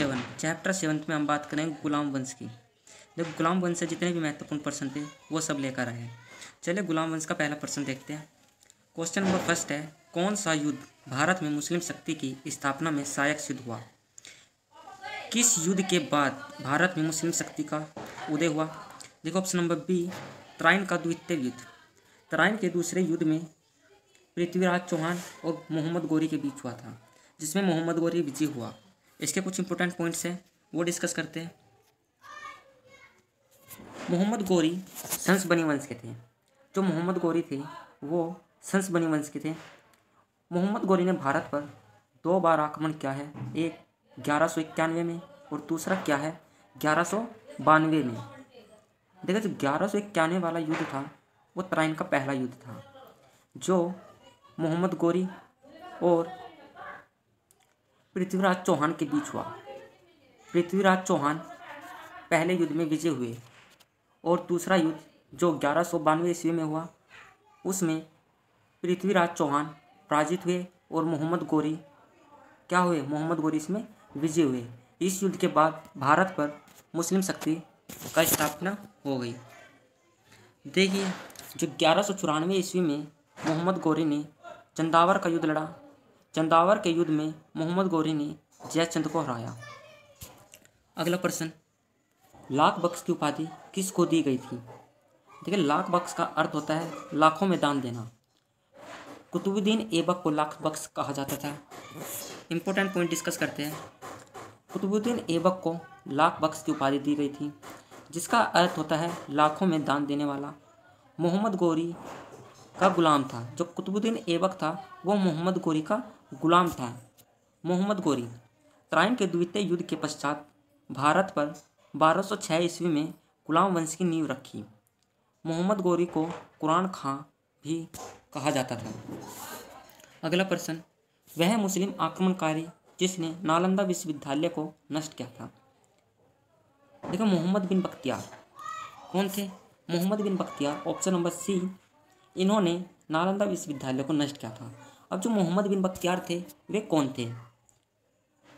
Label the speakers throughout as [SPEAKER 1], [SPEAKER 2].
[SPEAKER 1] 7 chapter 7 में हम बात करेंगे गुलाम वंश की। देखो गुलाम वंश से जितने भी महत्वपूर्ण प्रश्न थे वो सब लेकर आए हैं। चलिए गुलाम वंश का पहला प्रश्न देखते हैं। क्वेश्चन नंबर फर्स्ट है, कौन सा युद्ध भारत में मुस्लिम शक्ति की स्थापना में सहायक सिद्ध हुआ? किस युद्ध के बाद भारत में मुस्लिम शक्ति का उदय हुआ? देखो ऑप्शन नंबर बी, तराइन का द्वितीय युद्ध। तराइन के दूसरे युद्ध में पृथ्वीराज चौहान और मोहम्मद गोरी के बीच हुआ था, जिसमें मोहम्मद गोरी विजयी हुआ। इसके कुछ इंपॉर्टेंट पॉइंट्स हैं वो डिस्कस करते हैं। मोहम्मद गोरी संस बनी वंश के थे। जो मोहम्मद गोरी थे वो संस बनी वंश के थे। मोहम्मद गोरी ने भारत पर 2 बार आक्रमण किया है, एक 1191 में और दूसरा क्या है 1192 में। देखो जो 1191 वाला युद्ध था वो तराइन का पहला युद्ध था, जो मोहम्मद गोरी और पृथ्वीराज चौहान के बीच हुआ। पृथ्वीराज चौहान पहले युद्ध में विजय हुए और दूसरा युद्ध जो 1192 ईस्वी में हुआ उसमें पृथ्वीराज चौहान पराजित हुए और मोहम्मद गोरी क्या हुए, मोहम्मद गोरी इसमें विजय हुए। इस युद्ध के बाद भारत पर मुस्लिम शक्ति का स्थापना हो गई। देखिए जो 1194 ईस्वी में मोहम्मद गोरी ने चंदावर का युद्ध लड़ा। चंदावर के युद्ध में मोहम्मद गोरी ने जयचंद को हराया। अगला प्रश्न, लाख बख्श की उपाधि किसको दी गई थी? देखिए लाख बख्श का अर्थ होता है लाखों में दान देना। कुतुबुद्दीन ऐबक को लाख बख्श कहा जाता था। इंपॉर्टेंट पॉइंट डिस्कस करते हैं। कुतुबुद्दीन ऐबक को लाख बख्श की उपाधि दी गई थी, जिसका अर्थ होता है लाखों में दान देने वाला। मोहम्मद गोरी का गुलाम था। जो कुतुबुद्दीन ऐबक था वो मोहम्मद गोरी का गुलाम था। मोहम्मद गोरी तराइन के द्वितीय युद्ध के पश्चात भारत पर 1206 ईस्वी में गुलाम वंश की नींव रखी। मोहम्मद गोरी को कुरान खां भी कहा जाता था। अगला प्रश्न, वह मुस्लिम आक्रमणकारी जिसने नालंदा विश्वविद्यालय को नष्ट किया था? देखो मोहम्मद बिन बख्तियार। कौन थे? मोहम्मद बिन बख्तियार, ऑप्शन नंबर सी, इन्होंने नालंदा विश्वविद्यालय को नष्ट किया था। अब जो मोहम्मद बिन बख्तियार थे वे कौन थे?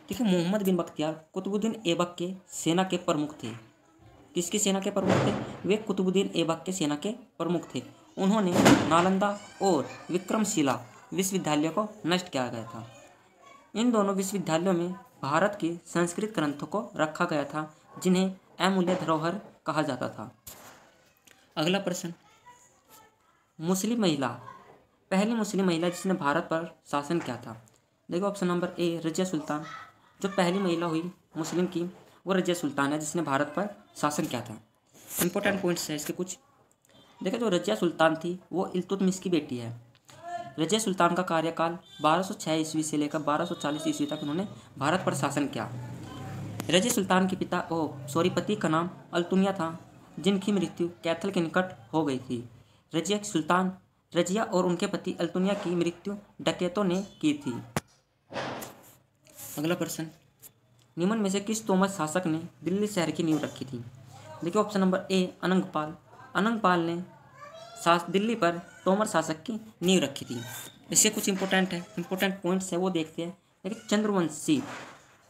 [SPEAKER 1] देखिए मोहम्मद बिन बख्तियार कुतुबुद्दीन ऐबक के सेना के प्रमुख थे। किसकी सेना के प्रमुख थे? वे कुतुबुद्दीन ऐबक के सेना के प्रमुख थे। उन्होंने नालंदा और विक्रमशिला विश्वविद्यालय को नष्ट किया गया था। इन दोनों विश्वविद्यालयों में भारत के संस्कृत ग्रंथों को रखा गया था, जिन्हें अमूल्य धरोहर कहा जाता था। अगला प्रश्न, मुस्लिम महिला, पहली मुस्लिम महिला जिसने भारत पर शासन किया था? देखो ऑप्शन नंबर ए, रजिया सुल्तान। जो पहली महिला हुई मुस्लिम की वो रजिया सुल्तान है, जिसने भारत पर शासन किया था। इंपॉर्टेंट पॉइंट्स है इसके कुछ। देखो जो रजिया सुल्तान थी वो इल्तुतमिश की बेटी है। रजिया सुल्तान का कार्यकाल 1206 ईस्वी से लेकर 1240 ईस्वी तक उन्होंने भारत पर शासन किया। रजिया सुल्तान के पति का नाम अल्तुनिया था, जिनकी मृत्यु कैथल के निकट हो गई थी। रजिया और उनके पति अल्तुनिया की मृत्यु डकैतों ने की थी। अगला प्रश्न, निम्न में से किस तोमर शासक ने दिल्ली शहर की नींव रखी थी? देखिए ऑप्शन नंबर ए, अनंगपाल। अनंगपाल ने दिल्ली पर तोमर शासक की नींव रखी थी। इससे कुछ इंपॉर्टेंट पॉइंट्स है वो देखते हैं। देखिए चंद्रवंशी,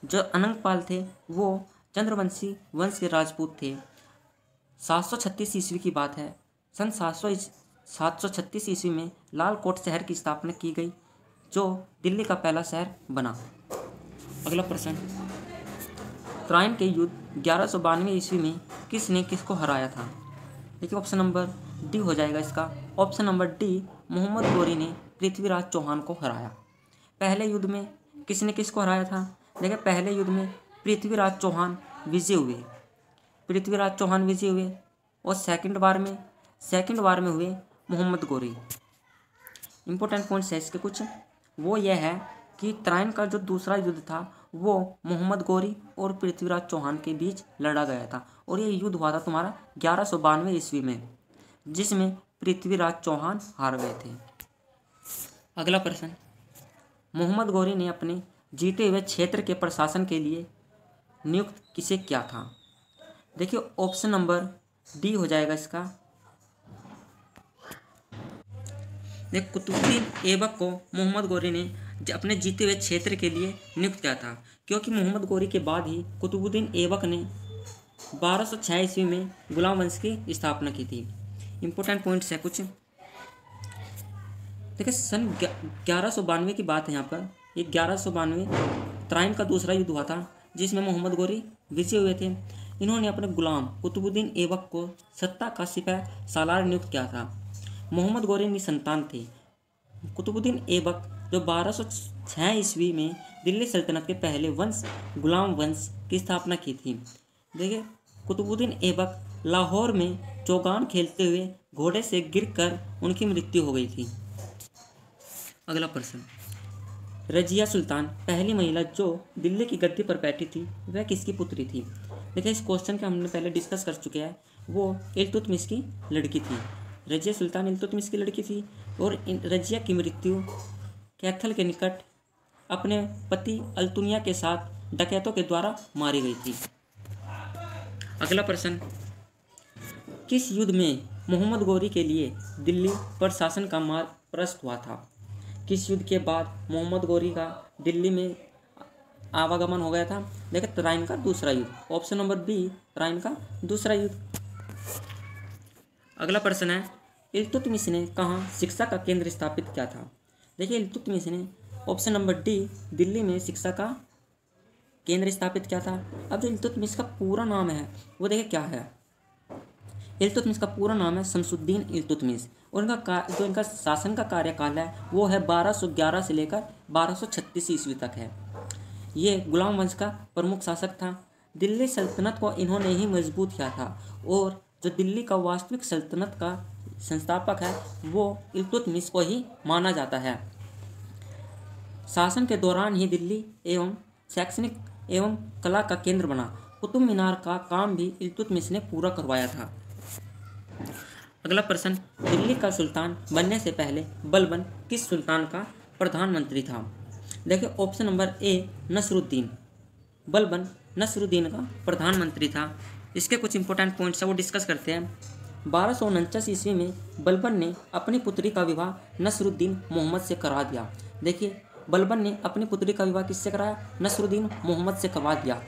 [SPEAKER 1] जो अनंगपाल थे वो चंद्रवंशी वंश के राजपूत थे। 736 ईस्वी की बात है। सन 736 ईस्वी में लाल कोट शहर की स्थापना की गई, जो दिल्ली का पहला शहर बना। अगला प्रश्न, तराइन के युद्ध 1192 ईस्वी में किसने किसको हराया था? देखिए ऑप्शन नंबर डी हो जाएगा इसका। Option number D, Mohammad Ghori ने पृथ्वीराज चौहान को हराया। पहले युद्ध में किसने किसको हराया था? देखिए पहले युद्ध में पृथ्वीराज चौहान विजय हुए और सेकंड वार में हुए मोहम्मद गोरी। इंपॉर्टेंट पॉइंट्स है इसके कुछ। वो ये है कि तराइन का जो दूसरा युद्ध था वो मोहम्मद गोरी और पृथ्वीराज चौहान के बीच लड़ा गया था, और ये युद्ध हुआ था तुम्हारा 1192 ईस्वी में, जिसमें पृथ्वीराज चौहान हार गए थे। अगला प्रश्न, मोहम्मद गोरी ने अपने जीते हुए क्षेत्र के प्रशासन के लिए नियुक्त किसे किया था? देखिए ऑप्शन नंबर डी हो जाएगा इसका। कुतुबुद्दीन ऐबक को मोहम्मद गोरी ने अपने जीते हुए क्षेत्र के लिए नियुक्त किया था। क्योंकि मोहम्मद गोरी के बाद ही कुतुबुद्दीन ऐबक ने 1206 ईस्वी में गुलाम वंश की स्थापना की थी। इंपॉर्टेंट पॉइंट्स है कुछ। देखिए सन 1192 की बात है यहाँ पर। ये 1192 तराइन का दूसरा युद्ध हुआ था जिसमें मोहम्मद गोरी विजय हुए थे। इन्होंने अपने गुलाम कुतुबुद्दीन ऐबक को सत्ता का सिपह सालार नियुक्त किया था। मोहम्मद गोरी निसंतान थे। कुतुबुद्दीन ऐबक जो 1206 ईस्वी में दिल्ली सल्तनत के पहले वंश गुलाम वंश की स्थापना की थी। देखिए कुतुबुद्दीन ऐबक लाहौर में चौगान खेलते हुए घोड़े से गिरकर उनकी मृत्यु हो गई थी। अगला प्रश्न, रजिया सुल्तान पहली महिला जो दिल्ली की गद्दी पर बैठी थी वह किसकी पुत्री थी? देखिए इस क्वेश्चन का हमने पहले डिस्कस कर चुके हैं। वो इल्तुतमिश की लड़की थी। रजिया सुल्तान इल्तुतमिश की लड़की थी और रजिया की मृत्यु कैथल के निकट अपने पति अल्तुनिया के साथ डकैतों के द्वारा मारी गई थी। अगला प्रश्न, किस युद्ध में मोहम्मद गोरी के लिए दिल्ली पर शासन का मार्ग प्रशस्त हुआ था? किस युद्ध के बाद मोहम्मद गोरी का दिल्ली में आवागमन हो गया था? देखिए तराइन का दूसरा युद्ध। ऑप्शन नंबर बी तराइन का दूसरा युद्ध। अगला प्रश्न है, इल्तुतमिश ने कहाँ शिक्षा का केंद्र स्थापित किया था? देखिए इल्तुतमिश ने ऑप्शन नंबर डी दिल्ली में शिक्षा का केंद्र स्थापित किया था। अब जो इल्तुतमिश का पूरा नाम है वो देखिए क्या है। इल्तुतमिश का पूरा नाम है शमसुद्दीन इल्तुतमिश और जो इनका शासन का कार्यकाल है वो है 1211 से लेकर 1236 ईस्वी तक है। ये गुलाम वंश का प्रमुख शासक था। दिल्ली सल्तनत को इन्होंने ही मजबूत किया था और जो दिल्ली का वास्तविक सल्तनत का संस्थापक है वो इल्तुतमिश को ही माना जाता है। शासन के दौरान ही दिल्ली एवं शैक्षणिक एवं कला का केंद्र बना। कुतुब मीनार का काम भी इल्तुतमिश ने पूरा करवाया था। अगला प्रश्न, दिल्ली का सुल्तान बनने से पहले बलबन किस सुल्तान का प्रधानमंत्री था? देखिए option number A Nasiruddin. Balban Nasiruddin का प्रधानमंत्री था। इसके कुछ इंपॉर्टेंट पॉइंट्स है वो डिस्कस करते हैं। 1249 ईस्वी में बलबन ने अपनी पुत्री का विवाह नसरुद्दीन मोहम्मद से करा दिया। देखिए बलबन ने अपनी पुत्री का विवाह किससे कराया? नसरुद्दीन मोहम्मद से करवा दिया।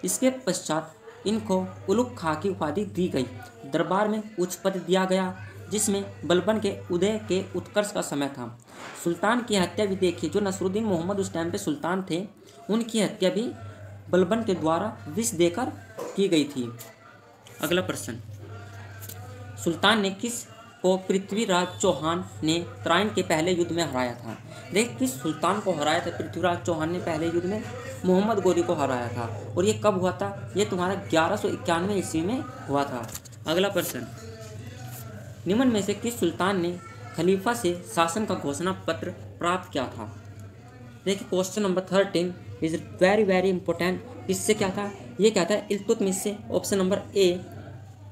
[SPEAKER 1] इसके पश्चात इनको उलुग खां की उपाधि दी गई। दरबार में उच्च पद दिया गया जिसमें बलबन के उदय के उत्कर्ष का समय था। सुल्तान की हत्या भी देखिए, जो नसरुद्दीन मोहम्मद उस टाइम पे सुल्तान थे उनकी हत्या भी बलबन के द्वारा विष देकर की गई थी। अगला प्रश्न, सुल्तान ने किस को पृथ्वीराज चौहान ने तराइन के पहले युद्ध में हराया था? देख किस सुल्तान को हराया था पृथ्वीराज चौहान ने पहले युद्ध में? मोहम्मद गोरी को हराया था। और ये कब हुआ था? ये तुम्हारा 1191 ईस्वी में हुआ था। अगला प्रश्न, निम्न में से किस सुल्तान ने खलीफा से शासन का घोषणा पत्र प्राप्त किया था? देखिए question number 13 is very very important. इससे क्या था? ये क्या था? इल्तुतमिश से। ऑप्शन नंबर ए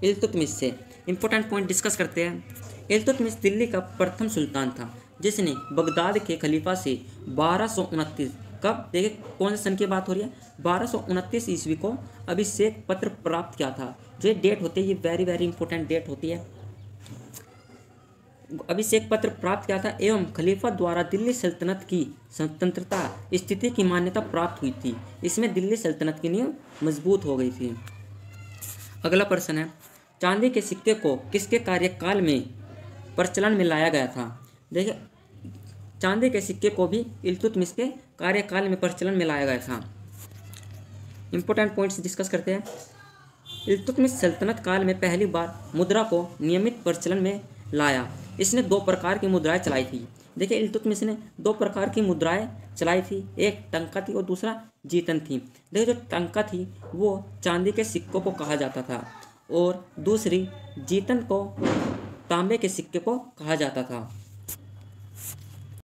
[SPEAKER 1] इल्तुतमिश से। इंपॉर्टेंट पॉइंट डिस्कस करते हैं। इल्तुतमिश दिल्ली का प्रथम सुल्तान था जिसने बगदाद के खलीफा से 1229 कब, देखिए कौन से सन की बात हो रही है? 1229 ईस्वी को अभिषेक पत्र प्राप्त किया था। जो ये डेट होती है ये वेरी वेरी इंपॉर्टेंट डेट होती है। अभिषेक पत्र प्राप्त किया था एवं खलीफा द्वारा दिल्ली सल्तनत की स्वतंत्रता स्थिति की मान्यता प्राप्त हुई थी। इसमें दिल्ली सल्तनत की नींव मजबूत हो गई थी। अगला प्रश्न है, चांदी के सिक्के को किसके कार्यकाल में प्रचलन में लाया गया था? देखिए चांदी के सिक्के को भी इल्तुतमिश के कार्यकाल में प्रचलन में लाया गया था। इंपॉर्टेंट पॉइंट्स डिस्कस करते हैं। इल्तुतमिश सल्तनत काल में पहली बार मुद्रा को नियमित प्रचलन में लाया। इसने 2 प्रकार की मुद्राएं चलाई थी। देखिए इल्तुतमिश ने 2 प्रकार की मुद्राएं चलाई थी, एक टंका थी और दूसरा जीतन थी। देखिए जो टंका थी वो चांदी के सिक्कों को कहा जाता था और दूसरी जीतन को तांबे के सिक्के को कहा जाता था।